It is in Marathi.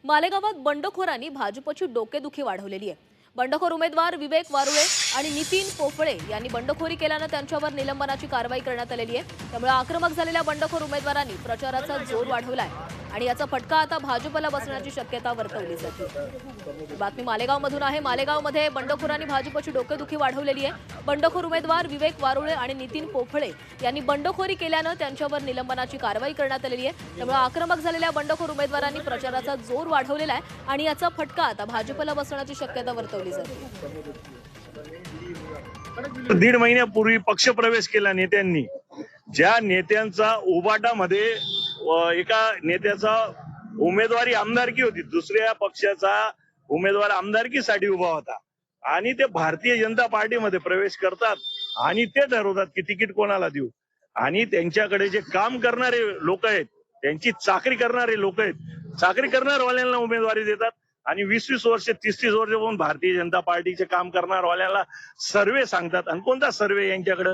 मालेगावात बंडखोरांनी भाजपची डोकेदुखी वाढवलेली आहे। बंडखोर उमेदवार विवेक वारुळे आणि नितीन पोफळे यांनी बंडखोरी केल्यानं त्यांच्यावर निलंबनाची कारवाई करण्यात आलेली आहे। त्यामुळे आक्रमक झालेल्या बंडखोर उमेदवारांनी प्रचाराचा जोर वाढवलाय आणि याचा फटका आता भाजपला बसण्याची शक्यता वर्तवली जाते। बातमी मालेगावमधून आहे। मालेगावमध्ये बंडखोरांनी भाजपची डोकेदुखी वाढवलेली आहे। बंडखोर उमेदवार विवेक वारुळे आणि नितीन पोफळे यांनी बंडखोरी केल्यानं त्यांच्यावर निलंबनाची कारवाई करण्यात आलेली आहे। त्यामुळे आक्रमक झालेल्या बंडखोर उमेदवारांनी प्रचाराचा जोर वाढवलेला आहे आणि याचा फटका आता भाजपला बसण्याची शक्यता वर्तवली जाते। दीड महिन्यापूर्वी पक्षप्रवेश केला नेत्यांनी, ज्या नेत्यांचा उबाटामध्ये एका नेत्याचा उमेदवारी आमदारकी होती, दुसऱ्या पक्षाचा उमेदवार आमदारकीसाठी उभा होता आणि ते भारतीय जनता पार्टीमध्ये प्रवेश करतात आणि ते ठरवतात की तिकीट कोणाला देऊ। आणि त्यांच्याकडे जे काम करणारे लोक आहेत, त्यांची चाकरी करणारे लोक आहेत, चाकरी करणारवाल्यांना उमेदवारी देतात आणि 20-20 वर्ष 30-30 वर्ष होऊन भारतीय जनता पार्टीचे काम करणारवाल्यांना सर्वे सांगतात। आणि कोणता सर्वे यांच्याकडे?